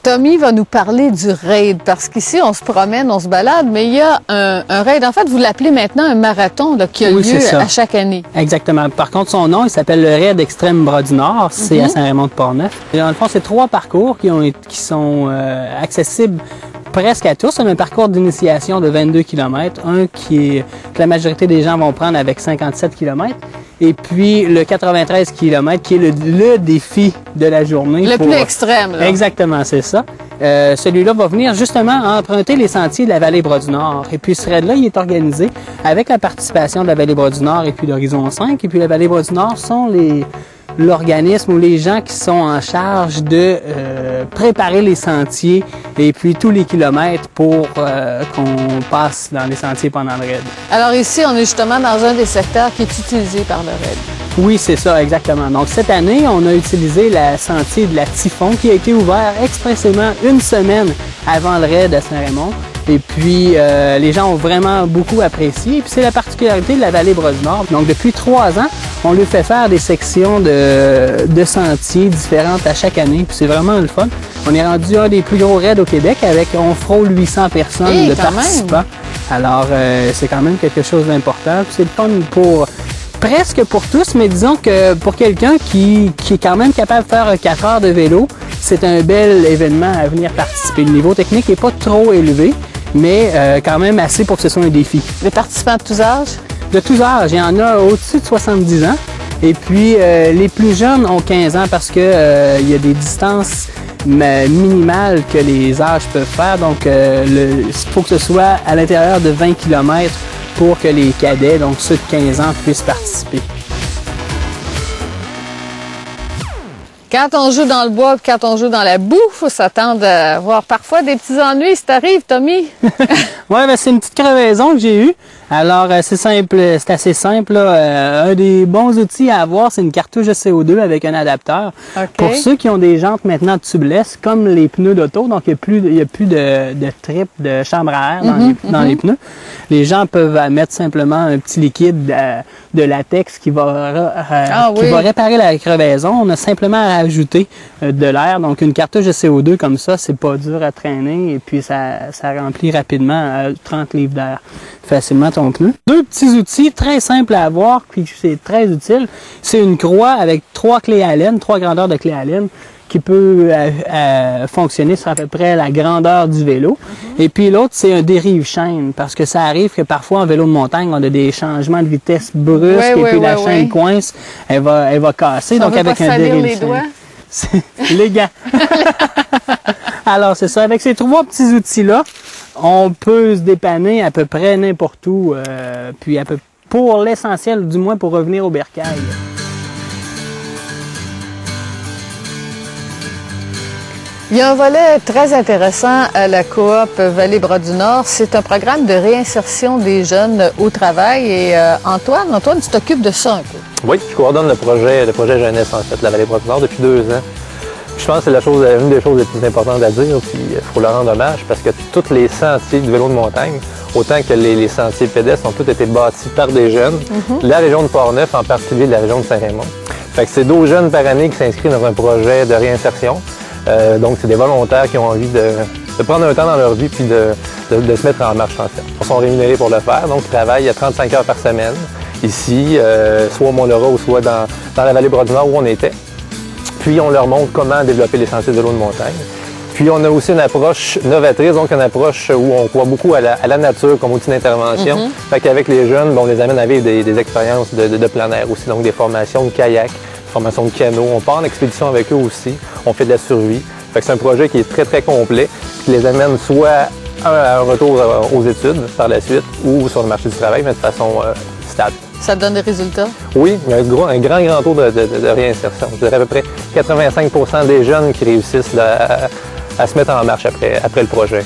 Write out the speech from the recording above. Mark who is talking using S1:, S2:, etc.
S1: Tommy va nous parler du raid, parce qu'ici, on se promène, on se balade, mais il y a un raid. En fait, vous l'appelez maintenant un marathon là, qui a lieu à chaque année.
S2: Exactement. Par contre, son nom, il s'appelle le Raid Extrême Bras du Nord. C'est à Saint-Raymond-de-Port-Neuf. Dans le fond, c'est 3 parcours qui sont accessibles presque à tous. On a un parcours d'initiation de 22 km, un que la majorité des gens vont prendre avec 57 km. Et puis le 93 km qui est le défi de la journée.
S1: Le plus extrême. Là.
S2: Exactement, c'est ça. Celui-là va venir justement emprunter les sentiers de la vallée Bras-du-Nord. Et puis ce raid-là, il est organisé avec la participation de la vallée Bras-du-Nord et puis d'Horizon 5. Et puis la vallée Bras-du-Nord sont l'organisme ou les gens qui sont en charge de préparer les sentiers et puis tous les kilomètres pour qu'on passe dans les sentiers pendant le raid.
S1: Alors ici, on est justement dans un des secteurs qui est utilisé par le raid.
S2: Oui, c'est ça, exactement. Donc cette année, on a utilisé le sentier de la Typhon qui a été ouvert expressément une semaine avant le raid à Saint-Raymond. Et puis, les gens ont vraiment beaucoup apprécié. Et puis, c'est la particularité de la vallée Bras-du-Nord. Donc, depuis 3 ans, on lui fait faire des sections de sentiers différentes à chaque année. Puis, c'est vraiment le fun. On est rendu un des plus gros raids au Québec avec, on frôle 800 personnes de participants. Alors, c'est quand même quelque chose d'important. C'est le fun presque pour tous, mais disons que pour quelqu'un qui est quand même capable de faire 4 heures de vélo, c'est un bel événement à venir participer. Le niveau technique n'est pas trop élevé, mais quand même assez pour que ce soit un défi.
S1: Les participants de tous âges?
S2: De tous âges. Il y en a au-dessus de 70 ans. Et puis, les plus jeunes ont 15 ans parce que il y a des distances minimales que les âges peuvent faire. Donc, il faut que ce soit à l'intérieur de 20 km pour que les cadets, donc ceux de 15 ans, puissent participer.
S1: Quand on joue dans le bois, quand on joue dans la boue, il faut s'attendre à avoir parfois des petits ennuis. Si t'arrives, Tommy?
S2: Oui, ben, c'est une petite crevaison que j'ai eue. Alors, c'est simple, c'est assez simple. Là. Un des bons outils à avoir, c'est une cartouche de CO2 avec un adapteur. Okay. Pour ceux qui ont des jantes maintenant tubeless, comme les pneus d'auto, donc il n'y a plus de trip de chambre à air dans les pneus, les gens peuvent mettre simplement un petit liquide de latex qui va réparer la crevaison. On a simplement à ajouter de l'air. Donc, une cartouche de CO2 comme ça, c'est pas dur à traîner et puis ça remplit rapidement 30 livres d'air facilement ton pneu. 2 petits outils très simples à avoir, puis c'est très utile. C'est une croix avec 3 clés Allen, 3 grandeurs de clés Allen, qui peut fonctionner sur à peu près la grandeur du vélo. Et puis l'autre, c'est un dérive-chaîne, parce que ça arrive que parfois en vélo de montagne, on a des changements de vitesse brusques et puis la chaîne coince, elle va casser.
S1: Ça
S2: donc avec un dérive-chaîne. Les gants. Alors c'est ça, avec ces 3 petits outils-là, on peut se dépanner à peu près n'importe où, puis pour l'essentiel, du moins pour revenir au bercail.
S1: Il y a un volet très intéressant à la coop Vallée-Bras-du-Nord. C'est un programme de réinsertion des jeunes au travail. Et Antoine, tu t'occupes de ça un peu.
S3: Oui, je coordonne le projet jeunesse, en fait, la Vallée-Bras-du-Nord depuis 2 ans. Je pense que c'est une des choses les plus importantes à dire, puis il faut leur rendre hommage parce que tous les sentiers du vélo de montagne, autant que les sentiers pédestres, ont tous été bâtis par des jeunes. La région de Port-Neuf, en particulier de la région de Saint-Raymond. Fait que c'est 12 jeunes par année qui s'inscrivent dans un projet de réinsertion. Donc, c'est des volontaires qui ont envie de prendre un temps dans leur vie puis de se mettre en marche, en fait. Ils sont rémunérés pour le faire, donc ils travaillent 35 heures par semaine, ici, soit au Mont-Laurent ou soit dans la Vallée-Bras-du-Nord où on était. Puis, on leur montre comment développer les sentiers de vélo de montagne. Puis, on a aussi une approche novatrice, donc une approche où on croit beaucoup à la nature comme outil d'intervention. Fait qu'avec les jeunes, on les amène à vivre des expériences de plein air aussi, donc des formations de kayak, formation de canot. On part en expédition avec eux aussi. On fait de la survie. Fait que c'est un projet qui est très, très complet, qui les amène soit à un retour aux études par la suite ou sur le marché du travail, mais de façon stable.
S1: Ça donne des résultats?
S3: Oui, il y a un grand taux de réinsertion. Je dirais à peu près 85% des jeunes qui réussissent à se mettre en marche après le projet.